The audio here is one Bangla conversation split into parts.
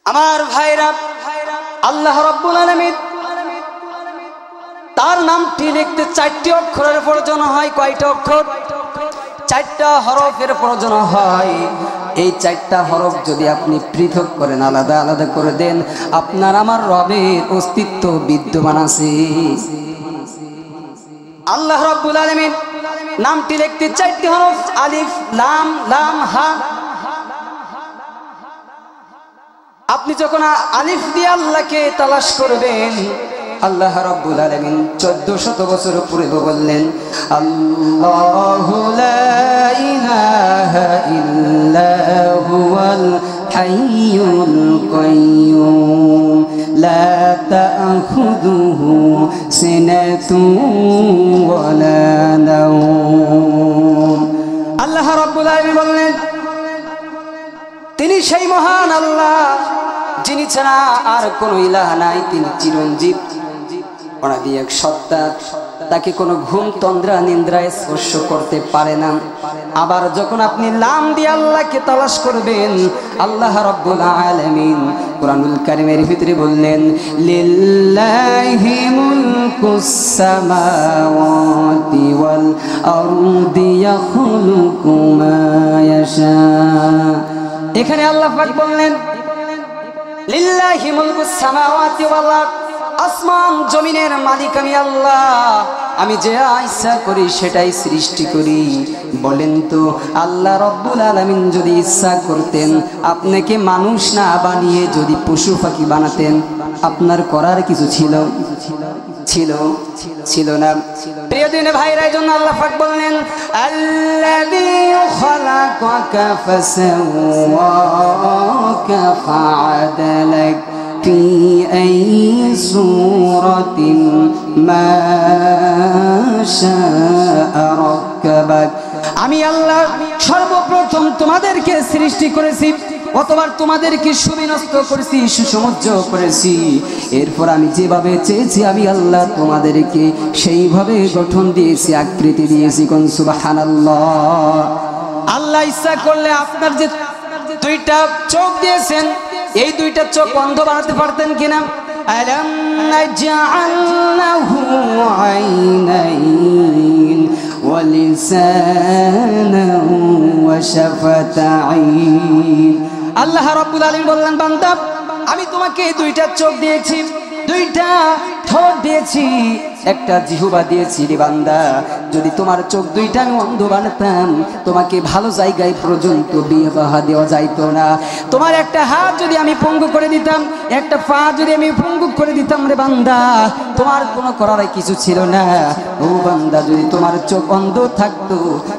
আমার ভাইরা, আল্লাহ রাব্বুল আলামিন তার নামটি লিখতে 4টি অক্ষরের প্রয়োজন হয়। কয়টা অক্ষর? 4টা হরফের প্রয়োজন হয়। এই 4টা হরফ যদি আপনি পৃথক করেন, আলাদা আলাদা করে দেন, আপনার আমার রবের অস্তিত্ব বিদ্যমান আছে। আল্লাহ রাব্বুল আলামিন নামটি লিখতে 4টি হরফ, আলিফ লাম লাম হা। আপনি যখন আলিফ দিয়ে আল্লাহকে তালাশ করবেন, আল্লাহ রাব্বুল আলামিন 1400 বছর পূর্বে বললেন, আল্লাহু লা ইলাহা ইল্লা হুয়াল হাইয়ুল কাইয়্যুম লা তা'খুযুহু সিনাতুন ওয়া লা নাওম। আল্লাহ রাব্বুল আলামিন বললেন, তিনি সেই মহান আল্লাহ যিনি ছাড়া আর কোনো ইলাহ নাই। তিনি চিরঞ্জীব, অনাদি এক সত্তা, তাকে কোনো ঘুম তন্দ্রা নিদ্রায় স্পর্শ করতে পারে না। আবার যখন আপনি লাম দিয়ে আল্লাহকে তালাশ করবেন, আল্লাহ রাব্বুল আলামিন কুরআনুল কারীমের ভিতরে বললেন, লিল্লাহি মুলকুস সামাওয়াতি ওয়াল আরদি ইয়াখলুকু মা ইয়াশা। এখানে আল্লাহ পাক বললেন, লিল্লাহি মুলকুস সামাওয়াতি ওয়াল আরদ, আসমান জমিনের মালিক আমি আল্লাহ, আমি যে ইচ্ছা করি সেটাই সৃষ্টি করি। বলেন তো, আল্লাহ রাব্বুল আলামিন যদি ইচ্ছা করতেন আপনাকে মানুষ না বানিয়ে যদি পশু পাখি বানাতেন, আপনার করার কিছু ছিল? ছিল না। প্রিয় দিনে ভাইরা, এইজন্য আল্লাহ পাক বললেন, আল্লাযী খালাকাকা ফাসাওয়াকা ফাআদালাক ফি আই সূরাতিন মা শাআ রাক্কাবাক। আমি আল্লাহ সর্বপ্রথম তোমাদেরকে সৃষ্টি করেছি, অতবার তোমাদেরকে সুবিন্যস্ত করেছি, সুসমজ্জ করেছি। এরপর আমি যেভাবে চেয়েছি আমি আল্লাহ তোমাদেরকে সেইভাবে গঠন দিয়েছি, আকৃতি দিয়েছি। কোন সুবহানাল্লাহ। আল্লাহ ইচ্ছা করলে আপনার যে 2টা চোখ দিয়েছেন, এই 2টা চোখ অন্ধ বানাতে পারতেন কিনা? আলাম নাজআল লাহু আইনাইন ওয়া লিসানান ওয়া শাফাতাইন। আল্লাহ রাব্বুল আলামিন বললেন, বান্দা আমি তোমাকে 2টা চোখ দিয়েছি, 2টা ঠোঁট দিয়েছি, একটা জিহ্বা দিয়েছি রে বান্দা। যদি তোমার চোখ 2টা আমি অন্ধ বানাতাম, তোমাকে ভালো জায়গায় পর্যন্ত বিবাহ দেওয়া যাইতো না। তোমার একটা হাত যদি আমি পঙ্গু করে দিতাম, একটা পা যদি আমি পঙ্গু করে দিতাম রে বান্দা, তোমার কোনো করার কিছু ছিল না। ও বান্দা, যদি তোমার চোখ অন্ধ থাকতো,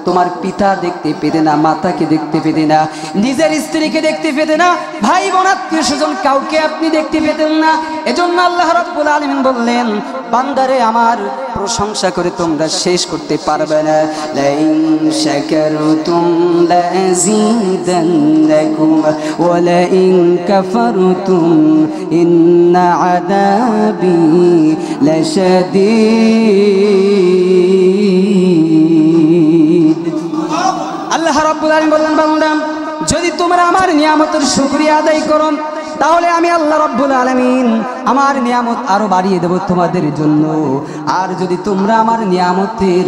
তোমার পিতা দেখতে পেতে না, মাতাকে দেখতে পেতে না, নিজের স্ত্রীকে দেখতে পেতে না, ভাই বোন আত্মীয় স্বজন কাউকে আপনি দেখতে পেতেন না। এজন্য আল্লাহ রাব্বুল আলামিন বললেন, বান্দারে আমার প্রশংসা করে তোমরা শেষ করতে পারবে না। লাইন শাকারতুম লাযীদান্নাকুম ওয়া লাইন কাফারতুম ইন্না আযাবি লাশাদীদ। আল্লাহ রাব্বুল আলামিন বললেন, বান্দা যদি তোমরা আমার নিয়ামতের শুকরিয়া আদায় করো, তাহলে আমি আল্লাহ রাব্বুল আলামিন আমার নিয়ামত আরো বাড়িয়ে দেব তোমাদের জন্য। আর যদি তোমরা আমার নিয়ামতের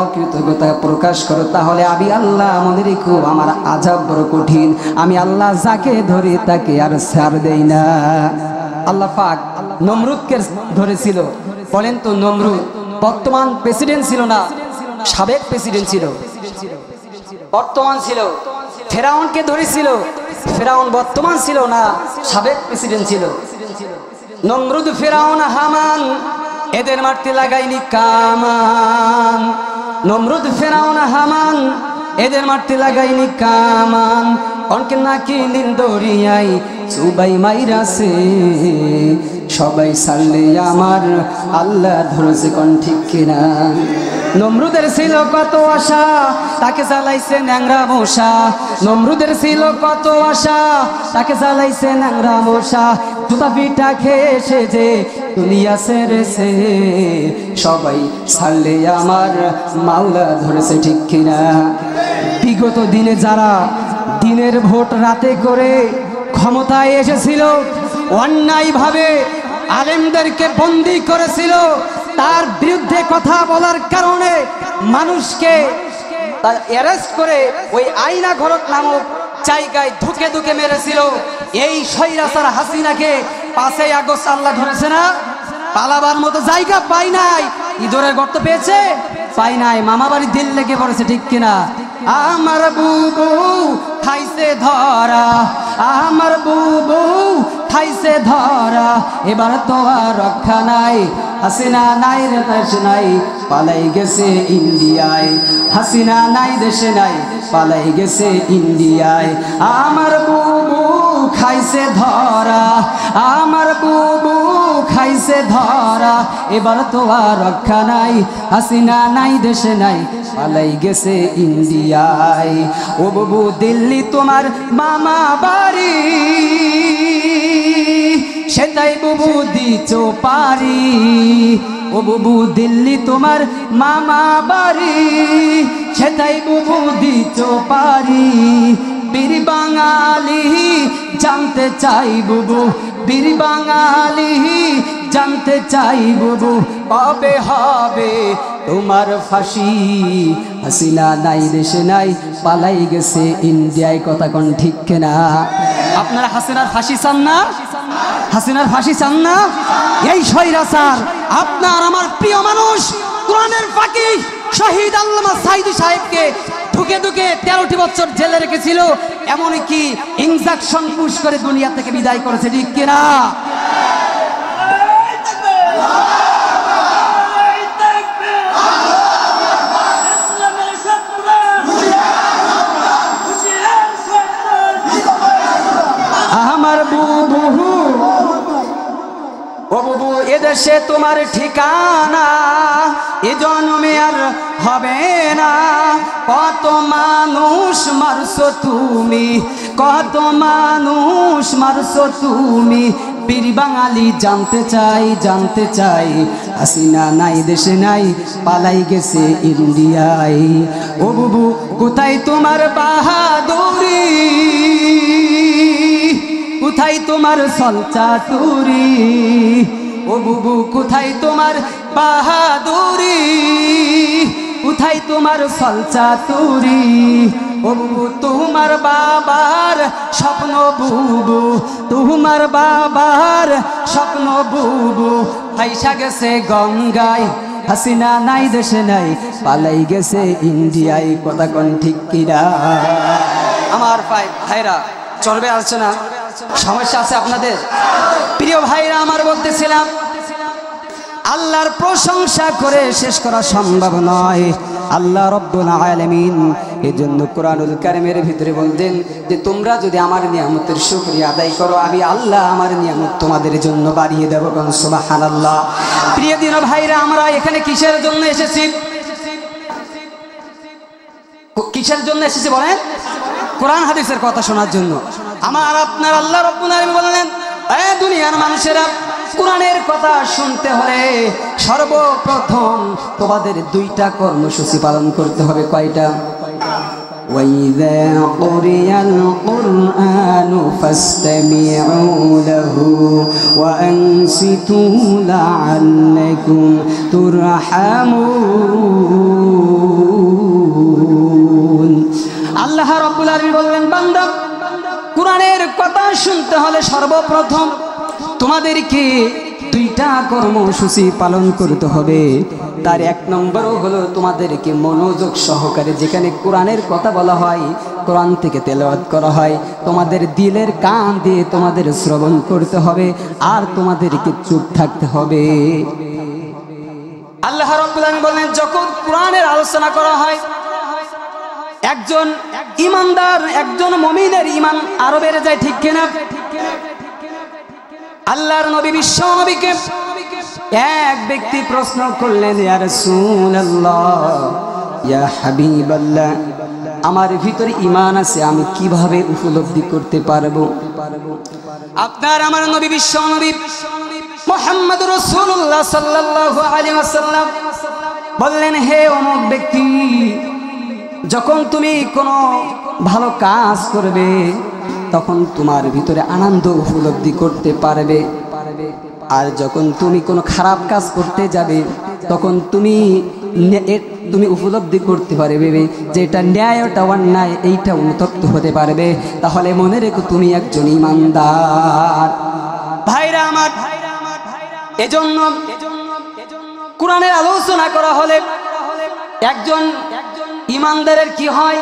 অকৃতজ্ঞতা প্রকাশ করো, তাহলে আমি আল্লাহ মনে রেখো আমার আযাব বড় কঠিন। আমি আল্লাহ যাকে ধরে তাকে আর ছাড় দেই না। আল্লাহ পাক নমরুদকে ধরেছিল। বলেন তো, নমরুদ বর্তমান প্রেসিডেন্ট ছিল না, সাবেক প্রেসিডেন্ট ছিল? বর্তমান ছিল। ফেরাউনকে ধরেছিল, ফেরাউন বর্তমান ছিল না, সাবেক প্রেসিডেন্ট ছিল। নমরুদ, ফেরাউন, হামান এদের মারতে লাগাইনি কামান। নমরুদ, ফেরাউন, হামান এদের মারতে লাগাইনি কামান। অনকে নাকি নীল দরিয়াই চুবাই মাইরাছে, সবাই সারলে আমার আল্লাহ ধরেছে। কোন ঠিক কিনা? নমরুদের ছিল কত আশা, তাকে চালাইছে ন্যাংরা মশা। নমরুদের ছিল কত আশা, তাকে চালাইছে ন্যাংরা মশা। জুতা পিঠা খেয়ে এসে যে দুনিয়া ছেড়েছে, সবাই ছাড়লে আমার মাওলা ধরেছে। ঠিক কিনা? বিগত দিনে যারা দিনের ভোট রাতে করে ক্ষমতায় এসেছিল, অন্যায়ভাবে আলেমদেরকে বন্দী করেছিল, তার বিরুদ্ধে কথা বলার কারণে মানুষকে অ্যারেস্ট করে ওই আয়না ঘর নামক জায়গায় ধুকে ধুকে মেরেছিল। এই স্বৈরাচার হাসিনাকে 5ই আগস্ট আল্লাহ ধরেছে না, পালাবার মতো জায়গা পাই নাই। ইঁদুরের গর্ত পেয়েছে, পাই নাই, মামা বাড়ি দিল লেগে পড়েছে, ঠিক কিনা? আমার বুবু খাইছে ধরা, আমার বুবু খাইছে ধরা, এবার তো আর রক্ষা নাই। হাসিনা নাই রে দেশে নাই, পালাই গেছে ইন্ডিয়ায়। হাসিনা নাই দেশে নাই, পালাই গেছে ইন্ডিয়ায়। আমার বুবু খাইছে ধরা, আমার বুবু খাইছে ধরা, এবার তো আর রক্ষা নাই। হাসিনা নাই দেশে নাই, পালাই গেছে ইন্ডিয়ায়। ও বুবু দিল্লি তোমার মামা বাড়ি, সেটাই বুবু দিছো পারি। ও বুবু দিল্লি তোমার মামা বাড়ি, সেটাই বুবু দিছো পারি। বীর বাঙালি জানতে চাই বুবু, বীর বাঙালি জানতে চাই বুবু, কবে হবে তোমার ফাঁসি? হাসিনা নাই দেশে নাই, পালাই গেছে ইন্ডিয়ায়। কথা কোন ঠিক কিনা? আপনারা হাসিনার ফাঁসি চান না? হাসিনার ফাঁসি চান না? এই স্বৈরাচার আপনার আমার প্রিয় মানুষ কোরআনের ফাঁকি শহীদ আল্লামা সাইদি সাহেবকে ঢুকে ঢুকে 13টি বছর জেলে রেখেছিল, এমনকি ইনজেকশন পুশ করে দুনিয়া থেকে বিদায় করেছে, ঠিক কিনা? আমার বুবু, ও বুবু এদেশে তোমার ঠিকানা এ জন্মে আর হবে না। কত মানুষ মারছো তুমি, কত মানুষ মারছো তুমি, বীর বাঙালি জানতে চাই, জানতে চাই। হাসিনা নাই দেশে নাই, পালাই গেছে ইন্ডিয়ায়। ও বুবু কোথায় তোমার বাহাদুরি, কোথায় তোমার সলচাতুরি? ও বুবু কোথায় তোমার বাহাদুরি, কোথায় তোমার সলচাতুরি? ও বুবু তোমার বাবার স্বপ্ন বুবু, তোমার বাবার স্বপ্ন বুবু ভাইসা গেছে গঙ্গায়। হাসিনা নাই দেশে নাই, পালাই গেছে ইন্ডিয়ায়। কথা কোন ঠিক কিনা? আমার ভাইরা চলবে আলোচনা, সমস্যা আছে আপনাদের? প্রিয় ভাইরা আমার বলতেছিলাম, আল্লাহর প্রশংসা করে শেষ করা সম্ভব নয়। আল্লাহ রাব্বুল আলামিন এজন্য কোরআনুল কারীমের ভিতরে বলতেন যে তোমরা যদি আমার নিয়ামতের শুকরিয়া আদায় করো, আমি আল্লাহ আমার নিয়ামত তোমাদের জন্য বাড়িয়ে দেব। সুবহানাল্লাহ। প্রিয় দিন ভাইরা, আমরা এখানে কিসের জন্য এসেছি? কিসের জন্য এসেছি বলেন? কোরআন হাদিসের কথা শোনার জন্য। আমার আপনার আল্লাহ রাব্বুল আলামিন বললেন, এ দুনিয়ার মানুষেরা, কোরআনের কথা শুনতে হলে সর্বপ্রথম তোমাদের 2টা কর্মসূচি পালন করতে হবে। কয়টা? وَإِذَا قُرِئَ الْقُرْآنُ فَاسْتَمِعُوا لَهُ وَأَنصِتُوا لَعَلَّكُمْ تُرْحَمُونَ। আল্লাহ রাব্বুল আলামিন বললেন, বান্দা কোরআনের কথা শুনতে হলে সর্বপ্রথম তোমাদেরকে 2টা কর্মসূচি পালন করতে হবে। তার 1 নম্বর হলো তোমাদেরকে মনোযোগ সহকারে যেখানে কোরআনের কথা বলা হয়, কোরআন থেকে তেলাওয়াত করা হয়, তোমাদের দিলের কান দিয়ে তোমাদের শ্রবণ করতে হবে, আর তোমাদেরকে চুপ থাকতে হবে। আল্লাহ রাব্বুল আলামিন বলেন, যখন কোরআনের আলোচনা করা হয়, একজন ইমানদার, একজন মুমিনের ঈমান আরো বেড়ে যায়, ঠিক কিনা? আল্লাহর নবী বিশ্ব নবীকে এক ব্যক্তি প্রশ্ন করলেন, ইয়া রাসূলুল্লাহ, ইয়া হাবিবাল্লাহ, আমার ভিতরে ঈমান আছে, আমি কিভাবে উপলব্ধি করতে পারবো? আপনার আমার নবী বিশ্ব নবী মুহাম্মদুর রাসূলুল্লাহ সাল্লাল্লাহু আলাইহি ওয়াসাল্লাম বললেন, হে অমুক ব্যক্তি, যখন তুমি কোনো ভালো কাজ করবে, তখন তোমার ভিতরে আনন্দ উপলব্ধি করতে পারবে। আর যখন তুমি কোনো খারাপ কাজ করতে যাবে তখন তুমি উপলব্ধি করতে পারবে যে এটা ন্যায়, ওটা অন্যায়, এইটা অনুতপ্ত হতে পারবে। তাহলে মনে রেখো তুমি একজন ইমানদার। ভাইরা আমার, এজন্য কোরআনের আলোচনা করা হলে একজন ইমানদারের কি হয়?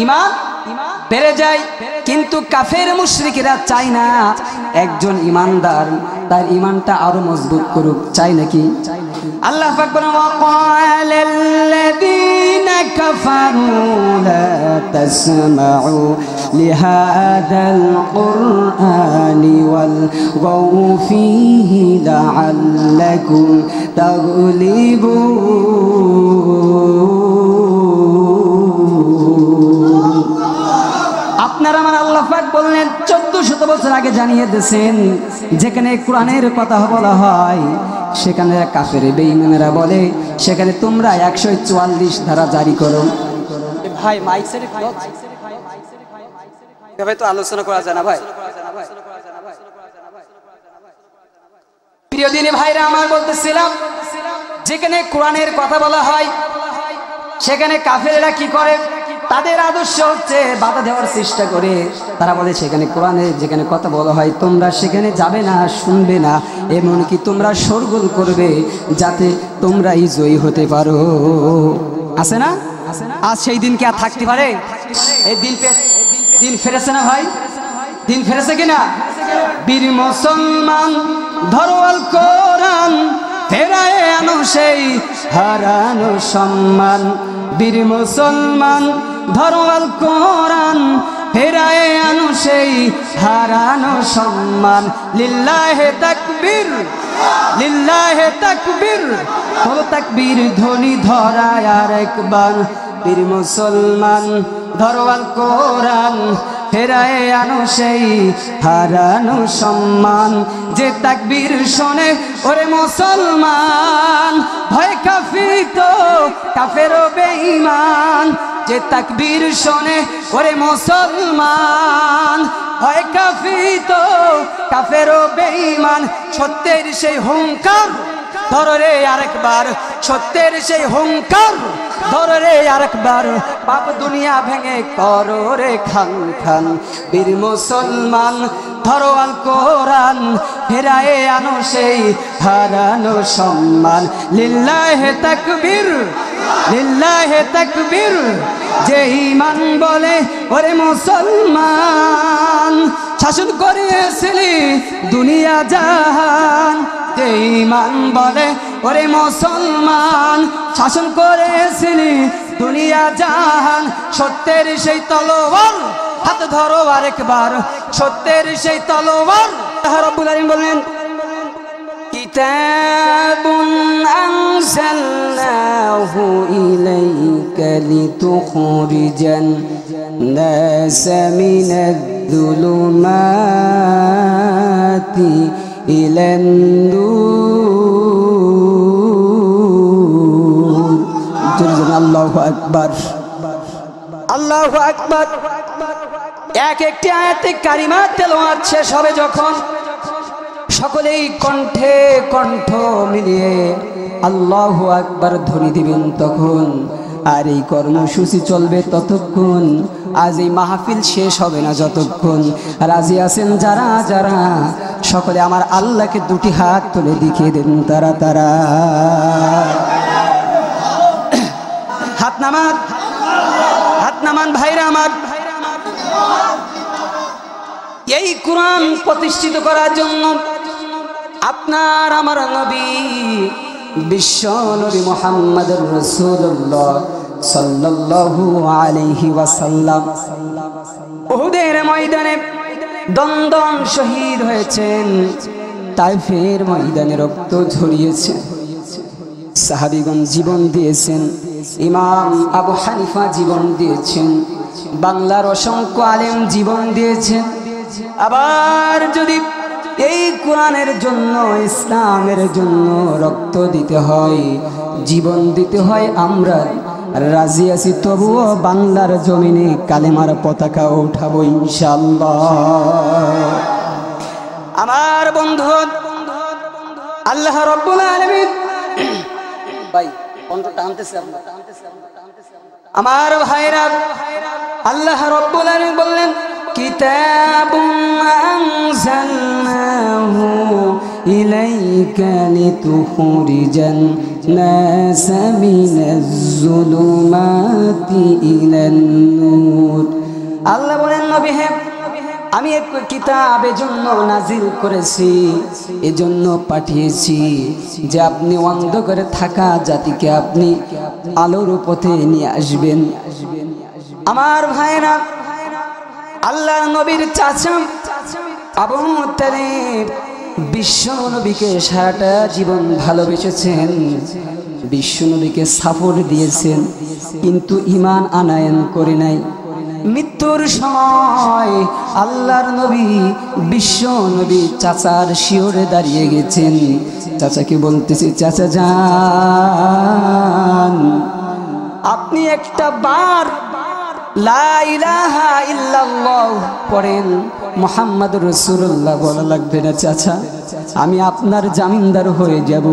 ঈমান বেড়ে যায়। কিন্তু কাফের মুশরিকরা চায় না একজন ইমানদার তার ঈমানটা আরো মজবুত করুক, চাই নাকি? আল্লাহ পাক বলেন, ওয়াকালাল্লাযীনা কাফারু লা তাসমাউ লিহাদাল কুরআনি ওয়ালগাউ ফীহি লাআল্লাকুম তাগলিবুন। আপনার আমার আল্লাহ পাক বললেন 1400 বছর আগে জানিয়ে দিয়েছেন, যেখানে কোরআনের কথা বলা হয় সেখানে কাফের বেঈমানেরা বলে সেখানে তোমরা 144 ধারা জারি করো। ভাই মাইক সেট এভাবে তো আলোচনা করা যায় না ভাই। প্রিয় দিনী ভাইরা আমার, বলতেছিলাম যেখানে কোরআনের কথা বলা হয় সেখানে কাফেরেরা কি করে? তাদের আদর্শ হচ্ছে বাধা দেওয়ার চেষ্টা করে। তারা বলে সেখানে কোরআনে যেখানে কথা বলা হয় তোমরা সেখানে যাবে না, শুনবে না, এমনকি তোমরা শোরগোল করবে যাতে তোমরাই জয়ী হতে পারো। আছে না? আজ সেই দিন কি আর থাকতে পারে? এই দিন ফেরেছে না ভাই? দিন ফেরেছে কিনা? বীর মুসলমান ধরো আল কোরআন, ফেরায় আনো সেই হারানো সম্মান। বীর মুসলমান ধরো আল কোরআন, ফেরায় আনো সেই হারানো সম্মান। লিল্লাহে তাকবীর, লিল্লাহে তাকবীর, বলো তাকবীর ধ্বনি ধরায় আর একবার। বীর মুসলমান ধরো আল কোরআন, ফেরায় আনো সেই হারানো সম্মান। যে তাকবীর শোনে ওরে মুসলমান, ভয় কাঁপিত কাফের বেঈমান। যে তাকবীর শোনে ওরে মুসলমান, ভয় কাঁপিত কাফের বেঈমান। সত্যের সেই হুঙ্কার ধরো রে আরেকবার, সত্যের সেই হুঙ্কার ধরো রে আরেকবার। পাপ দুনিয়া ভেঙে করো রে খান খান। বীর মুসলমান ধরো আল কোরআন, ফেরায়ে আনো সেই হারানো সম্মান। লিল্লাহে তাকবীর, লিল্লাহে তাকবীর। যে ঈমান বলে ওরে মুসলমান, শাসন করিয়েছিলি দুনিয়া জাহান। যে ঈমান বলে ওরে মুসলমান, শাসন করেছিলি দুনিয়া জাহান। সত্যের সেই তলোয়ার হাত ধরো আরেকবার, সত্যের সেই তলোয়ার। রব্বুল আলামিন বলেন, কিতাবুন আনজালনাহু ইলাইকা লিতুখরিজান নাসা মিনাজ-যুলুমাতি ইলান নূর। আল্লাহু আকবার, আল্লাহু আকবার। এক একটি আয়াতে কারিমা তেলাওয়াত শেষ হবে যখন সকলেই কণ্ঠে কণ্ঠ মিলিয়ে আল্লাহু আকবার ধ্বনি দিবেন তখন। আর এই কর্মসূচি চলবে ততক্ষণ, আজ এই মাহফিল শেষ হবে না যতক্ষণ। রাজি আছেন যারা যারা, সকলে আমার আল্লাহকে দুটি হাত তুলে দেখিয়ে দেন তারা তারা। হাত নামান, হাত নামান ভাইরা আমার। এই কোরআন প্রতিষ্ঠিত করার জন্য আপনার আমার নবী বিশ্ব নবী মুহাম্মদুর রাসূলুল্লাহ সাল্লাল্লাহু আলাইহি ওয়াসাল্লাম উহুদের ময়দানে দন্দন শহীদ হয়েছেন। তাইফের ময়দানে রক্ত ঝরিয়েছে, সাহাবীগণ জীবন দিয়েছেন, ইমাম আবু হানিফা জীবন দিয়েছেন, বাংলার অসংখ্য আলেম জীবন দিয়েছেন। আবার যদি এই কোরআনের জন্য, ইসলামের জন্য রক্ত দিতে হয়, জীবন দিতে হয়, আমরা রাজি আছি, তবুও বাংলার জমিনে কালেমার পতাকা উঠাবো ইনশাআল্লাহ। আমার বন্ধু আল্লাহ রাব্বুল আলামিন, ভাই কণ্ঠটা টানতেছে আপনার, আমার ভাইরা, আল্লাহ রাব্বুল আলামিন বললেন কিতাবুন আনজালনাহু ইলাইকা লিতুখরিজান নাস মিনাজ যুলুমাতি ইলান নূর। আল্লাহ বলেন নবী হে, আমি এক কিতাব এজন্য নাজিল করেছি, এজন্য পাঠিয়েছি যে আপনি অন্ধকারে থাকা জাতিকে আপনি আলোর পথে নিয়ে আসবেন। আমার ভাইরা, আল্লাহর নবীর চাচা আবু তালেব বিশ্ব নবীকে সারাটা জীবন ভালোবেসেছেন, বিশ্ব নবীকে সাপোর্ট দিয়েছেন, কিন্তু ঈমান আনায়ন করে নাই। মৃত্যুর সময় আল্লাহর নবী বিশ্ব নবী চাচার শিওরে দাঁড়িয়ে গেছেন। চাচাকে বলতেছি, চাচা যান, আপনি একটা বার লা ইলাহা ইল্লাল্লাহ পড়েন, মুহাম্মাদুর রাসূলুল্লাহ বলা লাগবে না চাচা, আমি আপনার জামিনদার হয়ে যাব।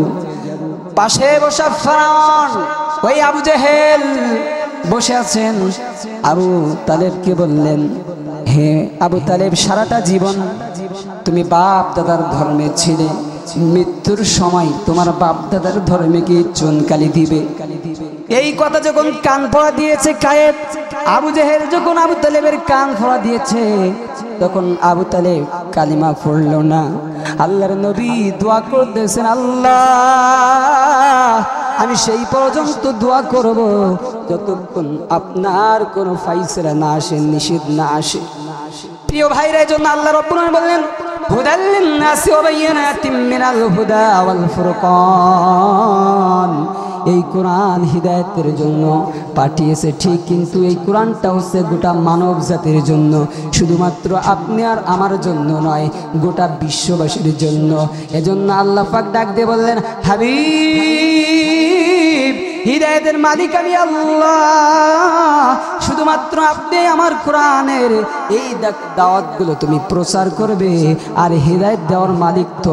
পাশে বসা ফিরআউন ওই আবু জেহেল বসে আছেন। আবু তালেবকে বললেন, হে আবু তালেব, সারাটা জীবন তুমি বাপ দাদার ধর্মে ছিলে, মৃত্যুর সময় তোমার বাপ দাদার ধর্মে কি চুনকালি দিবে? এই কথা যখন কান ফোড়া দিয়েছে কায়েদ, আবু জেহেল যখন আবু তালেবের কান ফোড়া দিয়েছে, তখন আবু তালেব কালিমা পড়ল না। আল্লাহর নবী দোয়া করতেছেন, আল্লাহ আমি সেই পর্যন্ত দোয়া করব যতক্ষণ আপনার কোনো ফাইসলা না আসে, নিষেধ না আসে। প্রিয় ভাইরা, এই জন্য আল্লাহ রাব্বুল আলামিন বললেন হুদাল লিন-নাসি ওয়া বায়িনাতিম মিনাল হুদা ওয়াল ফুরকান। এই কোরআন হিদায়াতের জন্য পাঠিয়েছে ঠিক, কিন্তু এই কোরআনটা হচ্ছে গোটা মানব জাতির জন্য, শুধুমাত্র আপনি আর আমার জন্য নয়, গোটা বিশ্ববাসীর জন্য। এজন্য আল্লাহ পাক ডাক দিয়ে বললেন, হাবিব, হিদায়াতের মালিক আমি আল্লাহ, শুধুমাত্র আপনি আমার কোরআনের এই দাওয়াতগুলো তুমি প্রচার করবে, আর হিদায়াত দেওয়ার মালিক তো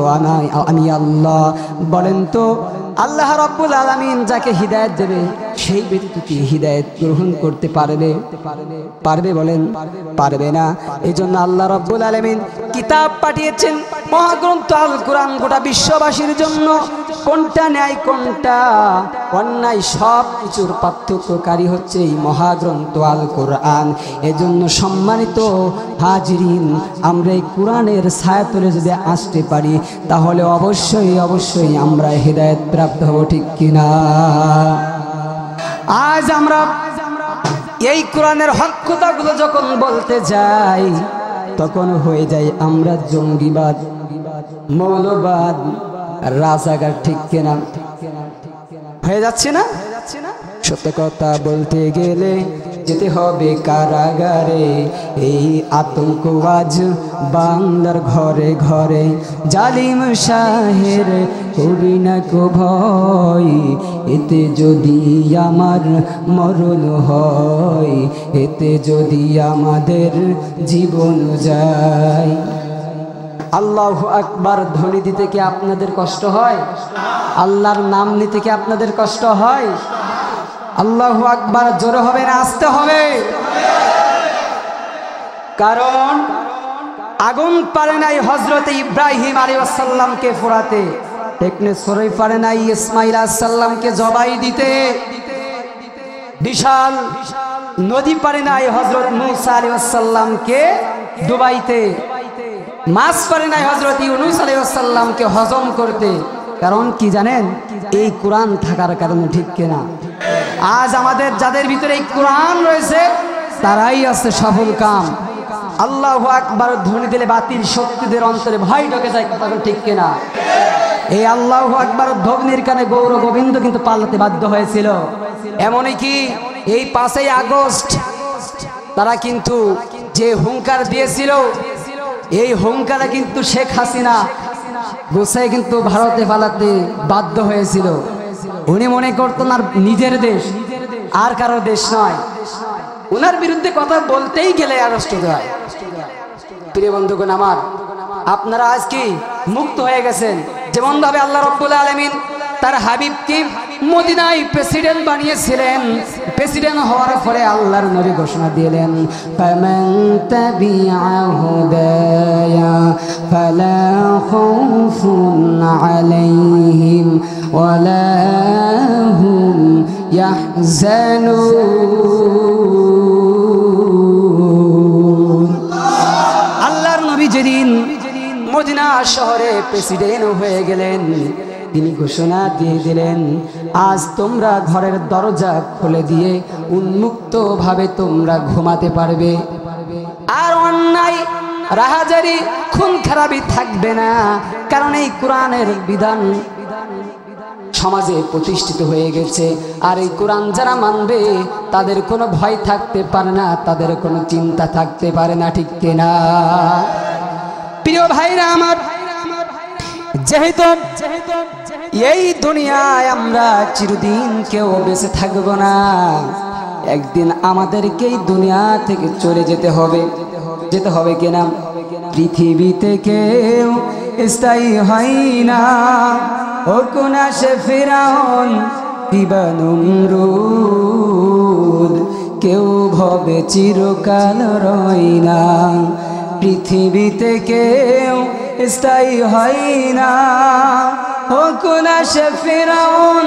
আমি আল্লাহ। বলেন তো আল্লাহ রাব্বুল আলামিন যাকে হিদায়াত দেবে সেই ব্যক্তি কি হিদায়াত গ্রহণ করতে পারবে? পারবে? বলেন পারবে না। এজন্য আল্লাহ রাব্বুল আলামিন কিতাব পাঠিয়েছেন, মহাগ্রন্থ আল কোরআন, গোটা বিশ্ববাসীর জন্য। কোনটা ন্যায় কোনটা অন্যায় সব কিছুর পার্থক্যকারী হচ্ছে এই মহাগ্রন্থ আল কোরআন। এজন্য সম্মানিত হাজিরিন, আমরা এই কোরআনের ছায়াতলে যদি আসতে পারি তাহলে অবশ্যই অবশ্যই আমরা হিদায়াত প্রাপ্ত হব, ঠিক কিনা? আজ আমরা এই কোরআনের হক কথাগুলো যখন বলতে যাই তখন হয়ে যায় আমরা জঙ্গিবাদ, মৌলবাদ, রাজাকার, ঠিক কিনা? হয়ে যাচ্ছে না? সত্য কথা বলতে গেলে যেতে হবে কারাগারে, এই আতঙ্ক আজ বাংলার ঘরে ঘরে। জালিম শাহের করি না কো ভয়, এতে যদি আমার মরণ হয়, এতে যদি আমাদের জীবন যায়। আল্লাহু আকবার ধ্বনি দিতে কি আপনাদের কষ্ট হয়? আল্লাহর নাম নিতে কি আপনাদের কষ্ট হয়? আল্লাহু আকবার জোরে হবে না আসতে হবে? কারণ আগুন পারে নাই হযরত ইব্রাহিম আলাইহিস সালামকে পোড়াতে, টেকনে সরাই পারে নাই ইসমাঈল আলাইহিস সালামকে জবাই দিতে, বিশাল নদী পারে নাই হযরত মূসা আলাইহিস সালামকে ডুবাইতে, মাছ পারে নাই হযরত ইউনূস আলাইহিস সালামকে হজম করতে। কারণ কি জানেন? এই কোরআন থাকার কারণে, ঠিক কিনা? আজ আমাদের যাদের ভিতরে এই কোরআন রয়েছে তারাই আছে সফল কাম। আল্লাহু আকবার ধ্বনি দিলে বাতিল শক্তিদের অন্তরে ভয় ঢুকে যায়, কথা ঠিক কিনা? এই আল্লাহু আকবার ধ্বনির কানে গৌর গোবিন্দ কিন্তু পালাতে বাধ্য হয়েছিল। এমনই কি এই 5ই আগস্ট তারা কিন্তু যে হুঙ্কার দিয়েছিল, এই হুঙ্কারে কিন্তু শেখ হাসিনা গোসাই কিন্তু ভারতে পালাতে বাধ্য হয়েছিল। উনি মনে করতেন আর নিজের দেশ, আর কারো দেশ নয়। ওনার বিরুদ্ধে কথা বলতেই গেলে অ্যারেস্ট হতে হয়। প্রিয় বন্ধুগণ আমার, আপনারা আজ কি মুক্ত হয়ে গেছেন? যেমন ভাবে আল্লাহ রাব্বুল আলামিন তার হাবিবকে মদিনায় প্রেসিডেন্ট বানিয়েছিলেন, প্রেসিডেন্ট হওয়ার পরে আল্লাহর নবী ঘোষণা দিলেন, ফামান তাবিআ হুদায়া ফালা খাউফুন আলাইহিম ওয়ালা হুম ইয়াহজানুন। আল্লাহর নবী যেদিন মদিনা শহরে প্রেসিডেন্ট হয়ে গেলেন, তিনি ঘোষণা দিয়ে দিলেন, আজ তোমরা ঘরের দরজা খুলে দিয়ে উন্মুক্ত ভাবে তোমরা ঘুমাতে পারবে, আর অন্যায় রাহাজারি খুন খারাপি থাকবে না। কারণ এই কোরআনের বিধান সমাজে প্রতিষ্ঠিত হয়ে গেছে, আর এই কোরআন যারা মানবে তাদের কোনো ভয় থাকতে পারে না, তাদের কোনো চিন্তা থাকতে পারে না, ঠিক কিনা? প্রিয় ভাইরা আমার, যেহেতু এই দুনিয়ায় আমরা চিরদিন কেউ বেঁচে থাকব না, একদিন আমাদেরকে এই দুনিয়া থেকে চলে যেতে হবে। যেতে হবে কিনা? পৃথিবীতে কেউ স্থায়ী হয় না, হোক না সে ফিরাউন কিবা নমরুদ, কেউ ভবে চিরকাল রয় না। পৃথিবীতে কেউ স্থায়ী হয় না, হোক না সে ফিরাউন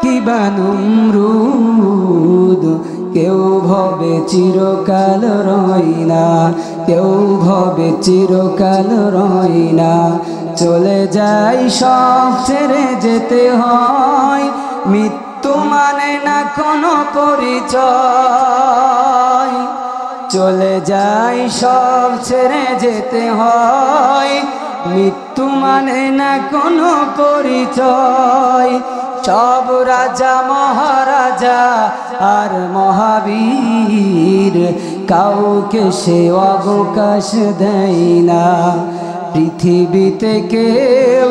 কিবা নমরুদ, কেউ ভবে চিরকাল রয় না, কেউ ভবে চিরকাল রয় না। চলে যাই সব ছেড়ে যেতে হয়, মৃত্যু মানে না কোনো পরিচয়। চলে যাই সব ছেড়ে যেতে হয়, মৃত্যু মানে না কোনো পরিচয়। সব রাজা মহারাজা আর মহাবীর, কাউকে সে অবকাশ দেয় না। পৃথিবীতে কেউ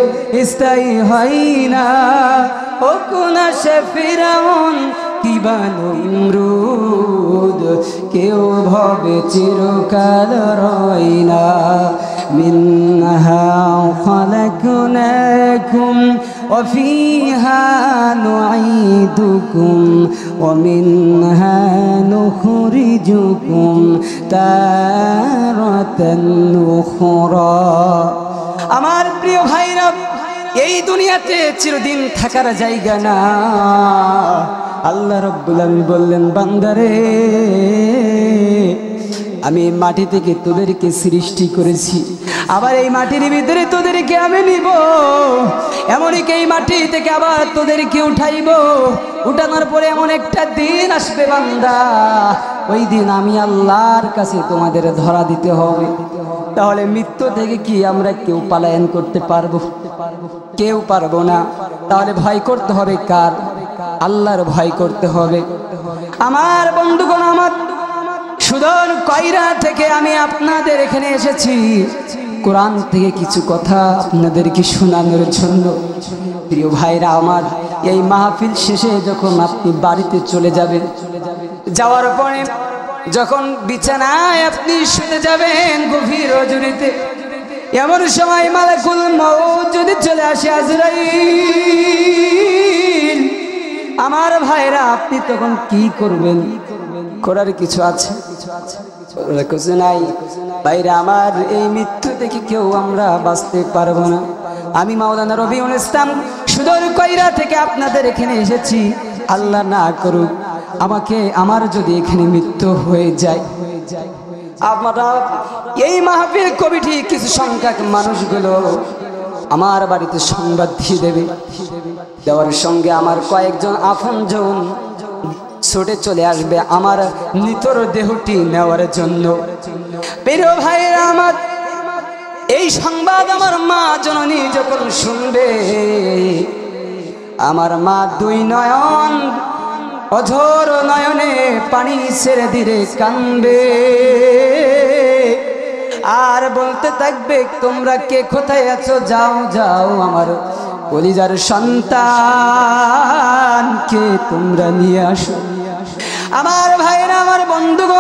স্থায়ী হয় না, হোক না সে ফিরাউন কিবা নমরুদ, কেউ ভবে চিরকাল রয় না। মিনহা খালাকনাকুম ওয়া ফিহা নুঈদুকুম ওয়া মিনহা নুখরিজুকুম তারাতান উখরা। আমার প্রিয় ভাইরা, এই দুনিয়াতে চিরদিন থাকার জায়গা না। আল্লাহ রাব্বুল আলামিন বললেন, বান্দারে, আমি মাটি থেকে তোদেরকে সৃষ্টি করেছি, আবার এই মাটির ভিতরে তোদেরকে আমি নিব, এমনকি এই মাটি থেকে আবার তোদেরকে উঠাইব। উঠানোর পরে এমন একটা দিন আসবে বান্দা, ওই দিন আমি আল্লাহর কাছে তোমাদের ধরা দিতে হবে। তাহলে মৃত্যু থেকে কি আমরা কেউ পলায়ন করতে পারবো? কেউ পারবো না। তাহলে ভয় করতে হবে কার? আল্লাহর ভয় করতে হবে। আমার বন্ধুগণ আমার, সুদূর কয়রা থেকে আমি আপনাদের এখানে এসেছি কোরআন থেকে কিছু কথা আপনাদেরকে শোনানোর জন্য। প্রিয় ভাইরা আমার, এই মাহফিল শেষে যখন আপনি বাড়িতে চলে যাবেন, যাওয়ার পরে যখন বিছানায় আপনি শুতে যাবেন গভীর রজনীতে, এমন সময় মালাকুল মউত যদি চলে আসে, আজরাইল, আমার ভাইরা আপনি তখন কি করবেন? করার কিছু আছে? কিছু নাই। ভাইরা আমার, এই মৃত্যু থেকে কেউ আমরা বাঁচতে পারবো না। আমি মাওলানা রবিউল ইসলাম সুদূর কয়রা থেকে আপনাদের এখানে এসেছি। আল্লাহ না করুক আমার যদি এখানে মৃত্যু হয়ে যায়, আমরা এই মাহফিল কমিটি কিছু সংখ্যক মানুষগুলো আমার বাড়িতে সংবাদ দিয়ে দেবে। দেওয়ার সঙ্গে আমার কয়েকজন আপনজন ছুটে চলে আসবে আমার মৃতর দেহটি নেওয়ার জন্য। প্রিয় ভাইরা আমার, এই সংবাদ আমার মা জননী যখন শুনবে, আমার মা দুই নয়ন অঝোর নয়নে পানি ছেড়ে দিলে কাঁদবে, আর বলতে থাকবে, তোমরা কে কোথায় আছো? যাও যাও, আমার কলিজার সন্তানকে তোমরা নিয়ে আসো। আমার ভাইরা, আমার বন্ধুগণ,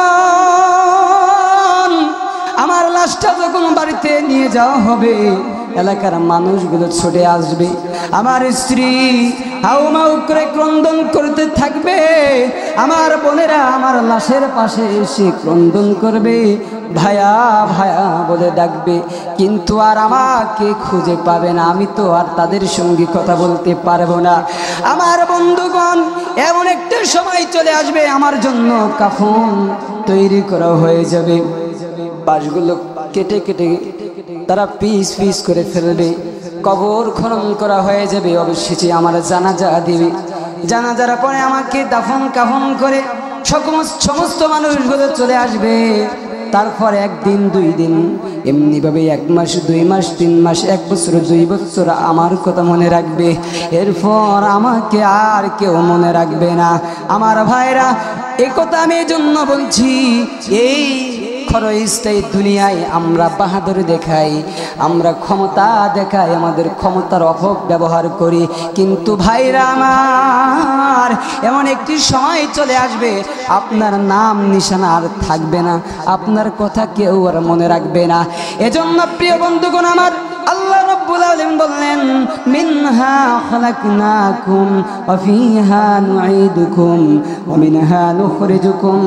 আমার লাশটা যখন বাড়িতে নিয়ে যাওয়া হবে, এলাকার মানুষগুলো ছুটে আসবে, আমার স্ত্রী হাউমাউ করে ক্রন্দন করতে থাকবে, আমার বোনেরা আমার লাশের পাশে এসে ক্রন্দন করবে, ভায়া ভায়া বলে ডাকবে, কিন্তু আর আমাকে খুঁজে পাবে না, আমি তো আর তাদের সঙ্গে কথা বলতে পারবো না। আমার বন্ধুগণ, এমন একটা সময় চলে আসবে আমার জন্য কাফন তৈরি করা হয়ে যাবে, বাঁশগুলো কেটে কেটে তারা পিস পিস করে ফেলবে, কবর খনন করা হয়ে যাবে, অবশেষে আমার জানাজা দিবে, জানাজার পরে আমাকে দাফন কাফন করে সমস্ত মানুষগুলো চলে আসবে। তারপর একদিন, 2 দিন, এমনিভাবে 1 মাস, 2 মাস, 3 মাস, 1 বছর, 2 বছর আমার কথা মনে রাখবে, এরপর আমাকে আর কেউ মনে রাখবে না। আমার ভাইরা, এই কথা আমি এই জন্য বলছি, এই ক্ষণস্থায়ী দুনিয়ায় আমরা বাহাদুরি দেখাই, আমরা ক্ষমতা দেখাই, আমাদের ক্ষমতার অপব্যবহার করি, কিন্তু ভাইরা আমার, এমন একটি সময় চলে আসবে আপনার নাম নিশানা আর থাকবে না, আপনার কথা কেউ আর মনে রাখবে না। এজন্য প্রিয় বন্ধুগণ আমার, আল্লাহ রাব্বুল আলামিন বললেন, মিনহা খালাকনাকুম ওয়া ফিহা নুঈদুকুম ওয়া মিনহা নুখরিজুকুম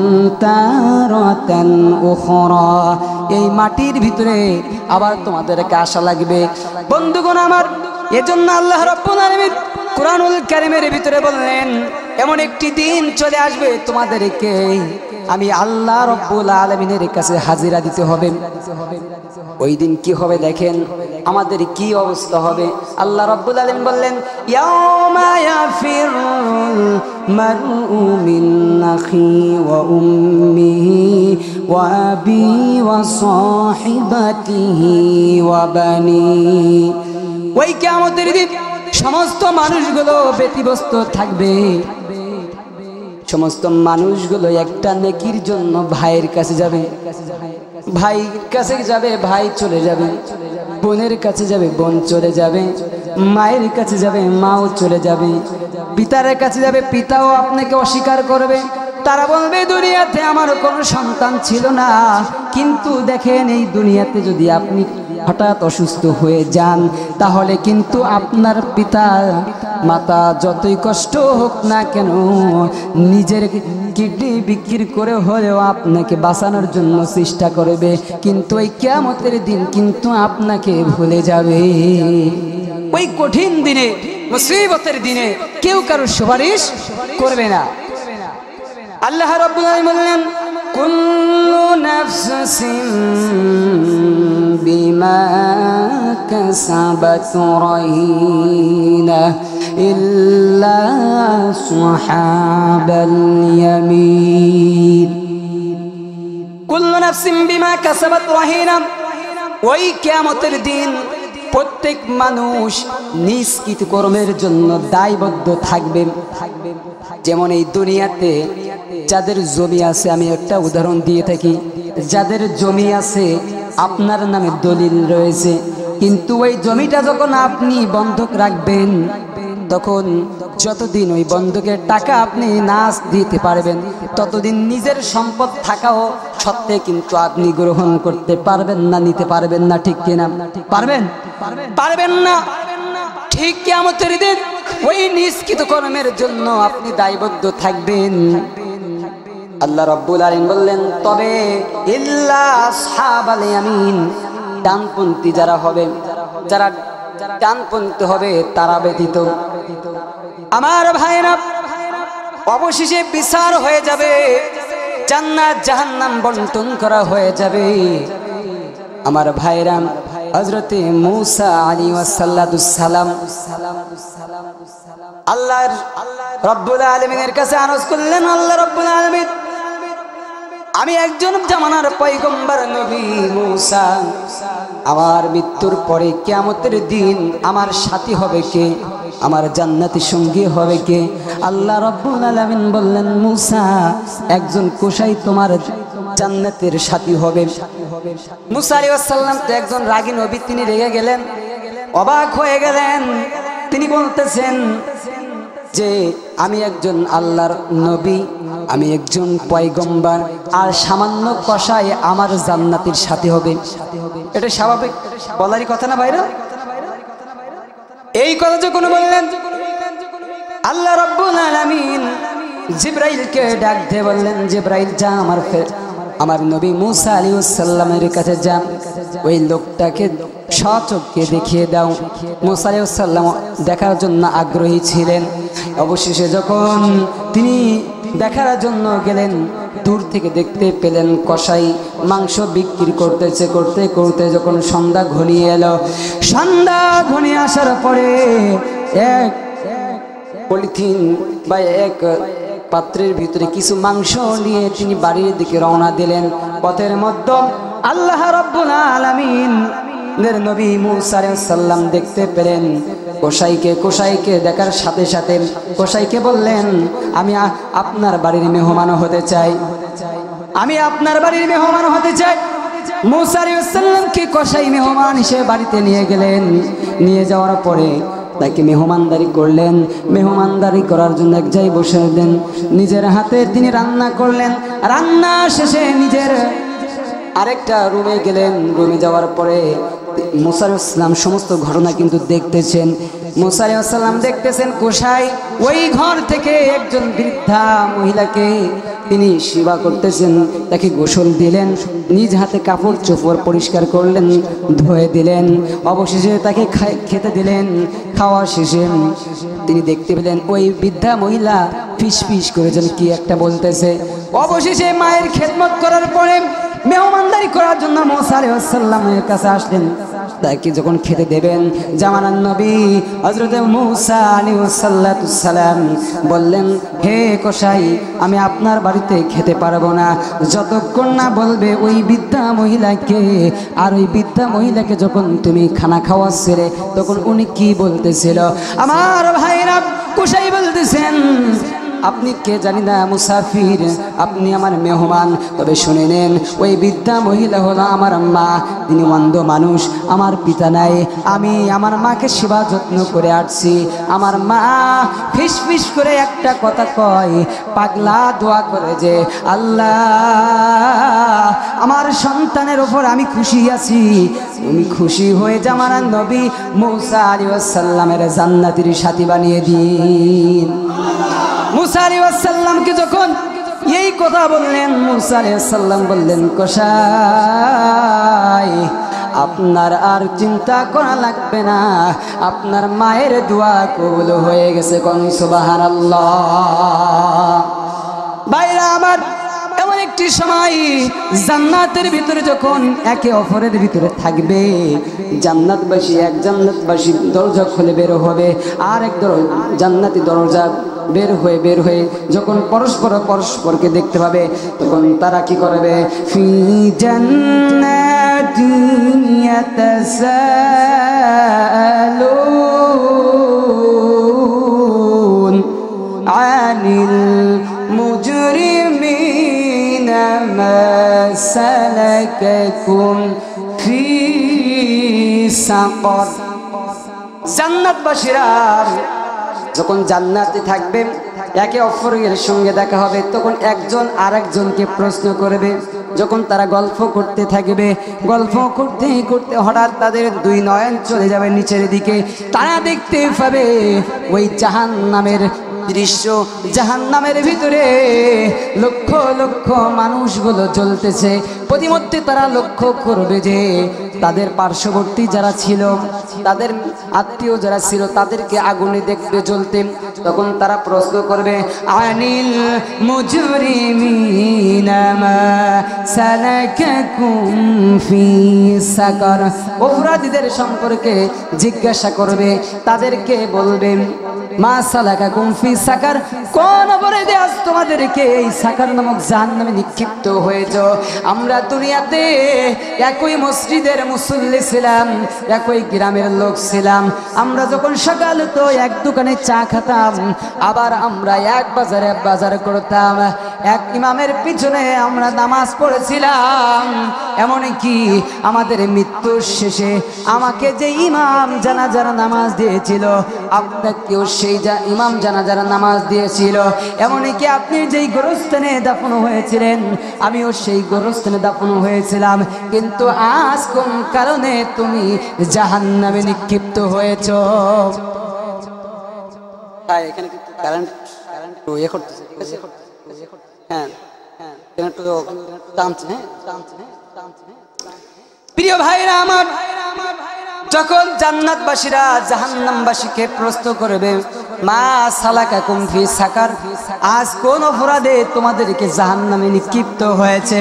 তারাতান উখরা। এই মাটির ভিতরে আবার তোমাদেরকে আসা লাগবে। বন্ধুগণ আমার, এজন্য আল্লাহ রাব্বুল আলামিন কুরআনুল কারীমের ভিতরে বললেন, এমন একটি দিন চলে আসবে তোমাদেরকে আমি আল্লাহ রাব্বুল আলামিনের কাছে হাজিরা দিতে হবে। ওই দিন কি হবে দেখেন, আমাদের কি অবস্থা হবে। আল্লাহ রাব্বুল আলামিন বললেন, ইয়াউমা ইয়াফিরুল মারউ মিন আখি ওয়া উম্মিহি ওয়া আবি ওয়া সাহিবাতিহি ওয়া বানি। ওই কিয়ামতের দিন সমস্ত মানুষগুলো ব্যতিব্যস্ত থাকবে, সমস্ত মানুষগুলো একটা নেকির জন্য ভাইয়ের কাছে যাবে, ভাইয়ের কাছে যাবে, ভাই চলে যাবে, বোনের কাছে যাবে, বোন চলে যাবে, মায়ের কাছে যাবে, মাও চলে যাবে, পিতার কাছে যাবে, পিতাও আপনাকে অস্বীকার করবে। তারা বলবে, দুনিয়াতে আমার কোনো সন্তান ছিল না, কিন্তু দেখেন এই দুনিয়াতে যদি আপনি হঠাৎ অসুস্থ হয়ে যান, তাহলে কিন্তু আপনার পিতা মাতা যতই কষ্ট হোক না কেন, নিজের কিডনি বিক্রি করে হলেও আপনাকে বাঁচানোর জন্য চেষ্টা করবে, কিন্তু ওই কিয়ামতের দিন কিন্তু আপনাকে ভুলে যাবে। ওই কঠিন দিনে, মুসিবতের দিনে কেউ কারো সুপারিশ করবে না। আল্লাহ রাব্বুল আলামিন বললেন, কুল্লু নাফসিন বিমা কাসাবাত রাহিনা ইল্লা আসহাবাল ইয়ামিন। কুল্লু নাফসিন বিমা কাসাবাত রাহিনা। ওই কিয়ামতের দিন প্রত্যেক মানুষ নিজ কর্মের জন্য দায়বদ্ধ থাকবে। যেমন এই দুনিয়াতে যাদের জমি আছে, আমি একটা উদাহরণ দিয়ে থাকি, যাদের জমি আছে আপনার নামে দলিল রয়েছে, কিন্তু ওই জমিটা যখন আপনি বন্ধক রাখবেন, তখন যতদিন ওই বন্ধকের টাকা আপনি না দিতে পারবেন, ততদিন নিজের সম্পদ থাকাও সত্ত্বে কিন্তু আপনি গ্রহণ করতে পারবেন না, নিতে পারবেন না। ঠিক কিনা? পারবেন? পারবেন না। ঠিক কিয়ামতের দিন ওই নিষ্কৃত কর্মের জন্য আপনি দায়বদ্ধ থাকবেন। আল্লাহ রাব্বুল আলামিন বললেন, তবে ইল্লা আসহাবাল ইয়ামিন, ডানপন্থী যারা হবে, যারা ডানপন্থী হবে তারা ব্যতীত। আমার ভাইরা, অবশেষে বিচার হয়ে যাবে, জান্নাত জাহান্নাম বন্টন করা হয়ে যাবে। আমার ভাইরা, হযরতে মূসা আলাইহিস সালাম আল্লাহ রাব্বুল আলামিনের কাছে আরজ করলেন, আল্লাহ রাব্বুল আলামিন, আমি একজন জামানার পয়গম্বর নবী মূসা, আমার মৃত্যুর পরে কিয়ামতের দিন আমার সাথী হবে কে, আমার জান্নাতি সঙ্গী হবে কে? আল্লাহ রাব্বুল আলামিন বললেন, মূসা, একজন কোসাই তোমার জান্নাতের সাথী হবে। মূসা আলাইহিস সালাম তো একজন রাগী নবী, তিনি রেগে গেলেন, অবাক হয়ে গেলেন। তিনি বলতেছেন যে আমি একজন আল্লাহর নবী, আমি একজন পয়গম্বর, আর সামান্য কষায় আমার জান্নাতের সাথী হবে। এটা স্বাভাবিক বলারই কথা না ভাইরা? এই কথা যখন বললেন, আল্লাহ রাব্বুল আলামিন জিবরাইলকে ডাক দিয়ে বললেন, জিবরাইল যা আমার নবী মুসা আলাইহিস সালামের কাছে যা, ওই লোকটাকে সচক্ষে দেখিয়ে দাও। মুসা আলাইহিস সালাম দেখার জন্য আগ্রহী ছিলেন। অবশেষে যখন তিনি দেখার জন্য গেলেন, দূর থেকে দেখতে পেলেন কসাই মাংস বিক্রি করতেছে। করতে করতে যখন সন্ধ্যা ঘনিয়ে এলো, সন্ধ্যা ঘনিয়ে আসার পরে এক পলিথিন বা এক পাত্রের ভিতরে কিছু মাংস নিয়ে তিনি বাড়ির দিকে রওনা দিলেন। পথের মধ্যে আল্লাহ রাব্বুল আলামিন নবী মুসা আলাইহিস সালাম দেখতে পেলেন কসাইকে দেখার সাথে সাথে কসাইকে বললেন, আমি আপনার বাড়ির মেহমান হতে চাই, আমি আপনার বাড়ির মেহমান হতে চাই। মুসা আলাইহিস সালামকে কসাই মেহমান হিসেবে বাড়িতে নিয়ে গেলেন। নিয়ে যাওয়ার পরে তাকে মেহমানদারি করলেন। মেহমানদারি করার জন্য এক জায়গায় বসে দেন। নিজের হাতে তিনি রান্না করলেন। রান্না শেষে নিজের আরেকটা রুমে গেলেন। রুমে যাওয়ার পরে মুসা আলাইহিস সালাম সমস্ত ঘটনা কিন্তু দেখতেছেন। মুসা আলাইহিস সালাম দেখতেছেন কসাই ওই ঘর থেকে একজন বৃদ্ধা মহিলাকে তিনি সেবা করতেছেন। তাকে গোসল দিলেন, নিজ হাতে কাপড় চোপড় পরিষ্কার করলেন, ধুয়ে দিলেন। অবশেষে তাকে খেতে দিলেন। খাওয়া শেষে তিনি দেখতে পেলেন ওই বৃদ্ধা মহিলা ফিস ফিস করে যেন কি একটা বলতেছে। অবশেষে মায়ের খেদমত করার পরে মেহমানদারি করার জন্য মুসা আলাইহিস সালামের কাছে আসলেন। তাকে যখন খেতে দেবেন, জামানার নবী হযরত মুসা আলাইহিস সালাম বললেন, হে কসাই, আমি আপনার বাড়িতে খেতে পারবো না যতক্ষণ না বলবে ওই বৃদ্ধা মহিলাকে। আর ওই বৃদ্ধা মহিলাকে যখন তুমি খানা খাওয়াচ্ছিলে তখন উনি কি বলতেছিল? আমার ভাইরা, কসাই বলতেছেন, আপনি কে জানি না, মুসাফির, আপনি আমার মেহমান। তবে শুনে নেন, ওই বৃদ্ধা মহিলা হলো আমার মা। তিনি অন্ধ মানুষ, আমার পিতা নাই। আমি আমার মাকে সেবা যত্ন করে আসছি। আমার মা ফিস ফিস করে একটা কথা কয়, পাগলা দোয়া করে যে, আল্লাহ আমার সন্তানের ওপর আমি খুশি আছি, তুমি খুশি হয়ে জামানার নবী মুসা আলাইহিস সালামের জান্নাতের সাথী বানিয়ে দিন। মুসা আলাইহিস সালামকে যখন এই কথা বললেন, মুসা আলাইহিস সালাম বললেন, কসাই, আপনার আর চিন্তা করা লাগবে না, আপনার মায়ের দোয়া কবুল হয়ে গেছে। কোন সুবহানাল্লাহ। ভাইরা আমার, এমন একটি সময় জান্নাতের ভিতরে যখন একে অপরের ভিতরে থাকবে, জান্নাতবাসী এক জান্নাতবাসী দরজা খুলে বের হবে, আর এক জান্নাতি দরজা বের হয়ে যখন পরস্পরকে দেখতে পাবে, তখন তারা কি করবে? ফি জান্নাতিন ইয়াতাসাআলুন আনিল মুজরিমিনা মা সালাকাকুম ফি সাকর। জান্নাতবাসীরা যখন জান্নাতে থাকবে, একে অপরের সঙ্গে দেখা হবে, তখন একজন আরেকজনকে প্রশ্ন করবে। যখন তারা গল্প করতে থাকবে, গল্প করতে করতে হঠাৎ তাদের দুই নয়ন চলে যাবে নিচের দিকে। তারা দেখতে পাবে ওই জাহান্নামের দৃশ্য। জাহান্নামের ভিতরে লক্ষ লক্ষ মানুষগুলো জ্বলতেছে। প্রতিমধ্যে তারা লক্ষ্য করবে যে তাদের পার্শ্ববর্তী যারা ছিল, তাদের আত্মীয় যারা ছিল, তাদেরকে আগুনে দেখবে জ্বলতে। তখন তারা প্রশ্ন করবে, আনিল মুজরিমিনা মা সালাকাকুম ফি সাকার। অপরাধীদের সম্পর্কে জিজ্ঞাসা করবে, তাদেরকে বলবে, মা সালাকাকুম ফি সাকার, কোন অপরাধে আজ তোমাদেরকে এই সাকার নামক জাহান্নামে নিক্ষিপ্ত হয়েছো? আমরা দুনিয়াতে একই মসজিদের মুসল্লি ছিলাম, একই গ্রামের লোক ছিলাম। আমরা যখন সকালে তো এক দোকানে চা খেতাম, আবার আমরা এক বাজারে বাজার করতাম। এক ইমামের পিছনে আমরা নামাজ পড়েছিলাম। এমনকি আমাদের মৃত্যুর শেষে আমাকে যে ইমাম জানাজার নামাজ দিয়েছিল, আপনাকেও সেই ইমাম জানাজার নামাজ দিয়েছিল। এমনকি আপনি যেই গোরস্থানে দাফন হয়েছিলেন, আমিও সেই গোরস্থানে দাফন হয়েছিলাম। কিন্তু আজ কোন কারণে তুমি জাহান্নামে নিক্ষিপ্ত হয়েছ? এখানে কিন্তু কারেন্ট ইয়ে করতেছে, ঠিক আছে? হ্যাঁ হ্যাঁ, প্রিয় ভাইরা আমার, যখন জান্নাতবাসীরা জাহান্নামবাসীকে প্রশ্ন করবে, মা সালাকাকুম ফি সাকার, আজ কোন অপরাধে তোমাদেরকে জাহান্নামে নিক্ষিপ্ত হয়েছে?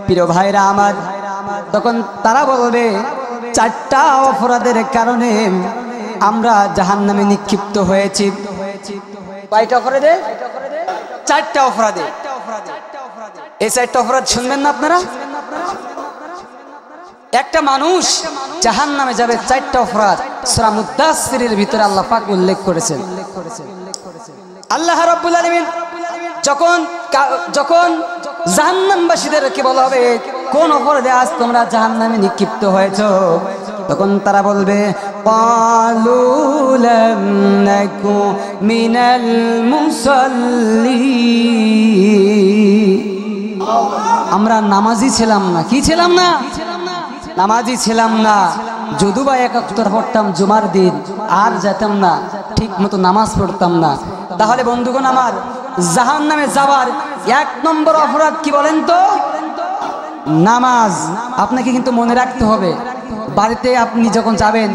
প্রিয় ভাইরা আমার, তখন তারা বলবে, 4টা অপরাধের কারণে আমরা জাহান্নামে নিক্ষিপ্ত হয়েছি। কয়টা অপরাধে? 4টা অপরাধে। এই 4টা অপরাধ শুনবেন না আপনারা? একটা মানুষ জাহান্নামে যাবে 4টা অপরাধ সূরা মুদাসসিরের ভিতরে আল্লাহ পাক উল্লেখ করেছেন। আল্লাহ রাব্বুল আলামিন যখন জাহান্নামবাসীদেরকে বলা হবে কোন অপরাধে আজ তোমরা জাহান্নামে নিক্ষিপ্ত হয়েছো, তখন তারা বলবে, ক্বালু লাম নাকু মিনাল মুসাল্লিন, আমরা নামাজি ছিলাম না। কি ছিলাম না? নামাজি ছিলাম না। যদু বা 1 ওয়াক্ত পড়তাম জুমার দিন, আর যেতাম না, ঠিক মতো নামাজ পড়তাম না। তাহলে বন্ধুগণ আমার, জাহান্নামে যাবার 1 নম্বর অপরাধ কি বলেন তো? নামাজ। আপনাকে কিন্তু মনে রাখতে হবে, বাড়িতে আপনি যখন যাবেন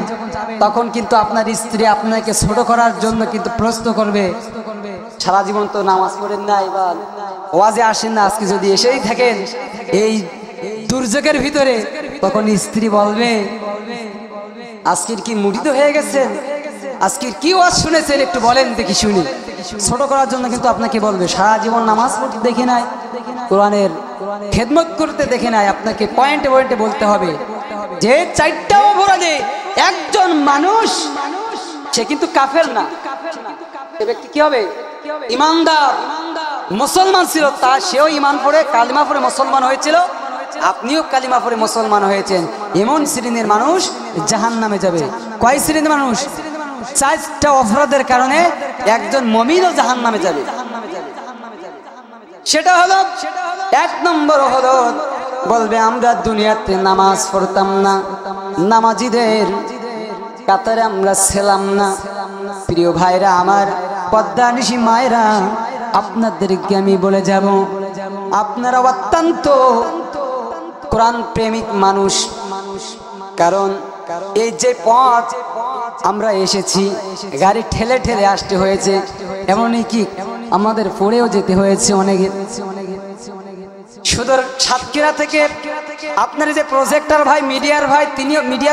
তখন কিন্তু আপনার স্ত্রী আপনাকে ছোট করার জন্য কিন্তু প্রশ্ন করবে, সারা জীবন তো নামাজ পড়েন নাই বা ওয়াজে আসেন না, আজকে যদি এসেই থাকেন এই দুর্যোগের ভিতরে, তখন স্ত্রী বলবে, আজকের কি মুড়িত হয়ে গেছেন? আজকের কি ওয়াজ শুনেছেন একটু বলেন দেখি শুনি। ছোট করার জন্য কিন্তু আপনাকে বলবে। সারা জীবন নামাজ পড়তে দেখি নাই, কোরআনের খেদমত করতে দেখি নাই, আপনাকে পয়েন্টে পয়েন্টে বলতে হবে যে 4টা অপরাধে একজন মানুষ, সে কিন্তু কাফের না, সে ব্যক্তি কি হবে? ইমানদার মুসলমান ছিল, তা সেও ইমান পড়ে কালিমা পড়ে মুসলমান হয়েছিল, আপনিও কালিমা পড়ে মুসলমান হয়েছেন। এমন শ্রেণীর মানুষ জাহান্নামে যাবে। কয় শ্রেণীর মানুষ? 4টা অপরাধের কারণে একজন মুমিনও জাহান্নামে যাবে। সেটা হলো 1 নম্বর হলো, বলবে আমরা দুনিয়াতে নামাজ পড়তাম না, নামাজিদের কাতারে আমরা ছিলাম না। প্রিয় ভাইরা আমার, পদ্মানিশী মায়েরা, আপনাদেরকে আমি বলে যাব, আপনারা অত্যন্ত কোরআন প্রেমিক মানুষ। কারণ এই যে পথ আমরা এসেছি, গাড়ি ঠেলে ঠেলে আসতে হয়েছে, এমনকি আমাদের পড়েও যেতে হয়েছে অনেকে। সুদূর সাতক্ষীরা থেকে আপনার যে প্রজেক্টর ভাই, মিডিয়া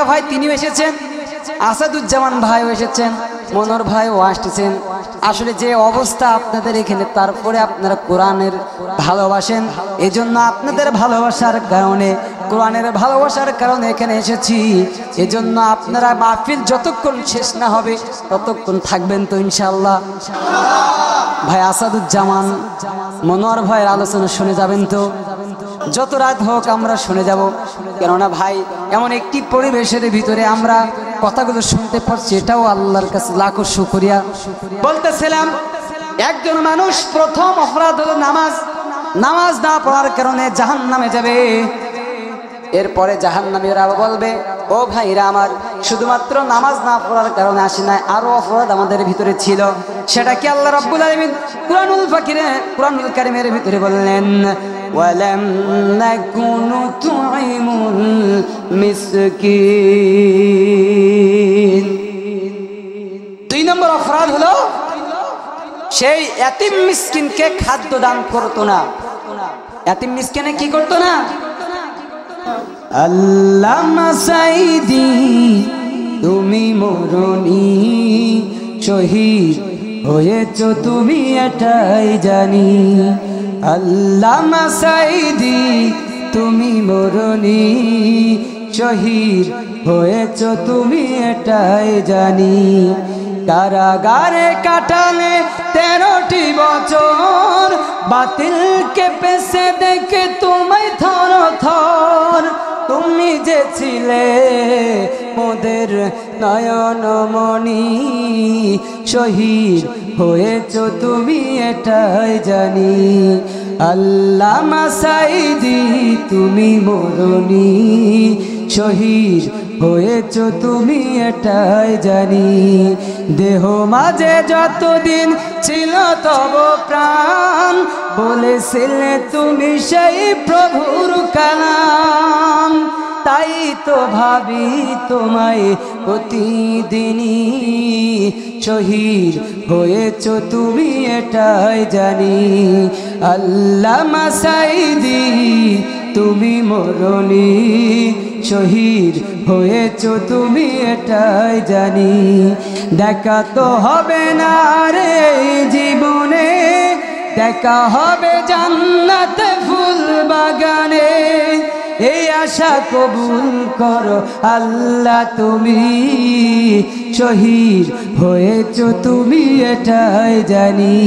ভাই তিনিও এসেছেন, আসাদুজ্জামান ভাইও এসেছেন, মনোর ভাইও আসতেছেন। আসলে যে অবস্থা আপনাদের এখানে, তারপরে আপনারা কোরআনের ভালোবাসেন, এজন্য আপনাদের ভালোবাসার কারণে, কোরআনের ভালোবাসার কারণে এখানে এসেছি। এজন্য আপনারা মাহফিল যতক্ষণ শেষ না হবে ততক্ষণ থাকবেন তো ইনশাআল্লাহ? ভাই আসাদুজ্জামান, মনোয়ার ভাইয়ের আলোচনা শুনে যাবেন তো? যত রাত হোক আমরা শুনে যাব। কেননা ভাই, এমন একটি পরিবেশের ভিতরে আমরা কথাগুলো শুনতে পারছি, এটাও আল্লাহর কাছে লাখো শুকরিয়া। বলতেছিলাম, একজন মানুষ প্রথম অপরাধ হলো নামাজ। নামাজ না পড়ার কারণে জাহান্নামে যাবে। এরপরে জাহান্নামীরা বলবে, ও ভাইরা আমার, শুধুমাত্র নামাজ না পড়ার কারণে আসে না, আরো অপরাধ আমাদের ভিতরে ছিল। সেটা কি আল্লাহ রাব্বুল আলামিন কুরআনুল কারীমের ভিতরে বললেন, ওয়ালাম নাকুনু তুইমুল মিসকিন। 2 নম্বর অপরাধ হলো সেই এতিম মিসকিনকে খাদ্য দান করতো না। এতিম মিসকিনে কি করতো না? আল্লামা সাইদি তুমি মরণি শহীদ হয়েছো তুমি এটাই জানি। আল্লামা সাইদি তুমি মরণি শহীদ হয়েছো তুমি এটাই জানি। কারাগারে কাটালে 13টি বছর, বাতিলকে পেছে দেখে তোমায় থর থর। তুমি যে ছিলে মোদের নয়নমণি, শহীদ হয়েছ তুমি এটাই জানি। আল্লামা সাঈদী তুমি মরণি, শহীদ হয়েছ তুমি এটাই জানি। দেহ মাঝে যতদিন ছিল তব প্রাণ, বলেছিলে তুমি সেই প্রভুর কালাম। তাই তো ভাবি তোমায় প্রতিদিনই, শহীদ হয়েছ তুমি এটাই জানি। আল্লামা সাঈদী তুমি মরণি, শহীদ হয়েছ তুমি এটাই জানি। দেখা তো হবে না রে জীবনে, দেখা হবে জান্নাতে ফুল বাগানে। এই আশা কবুল করো আল্লাহ তুমি, শহীদ হয়েছ তুমি এটাই জানি।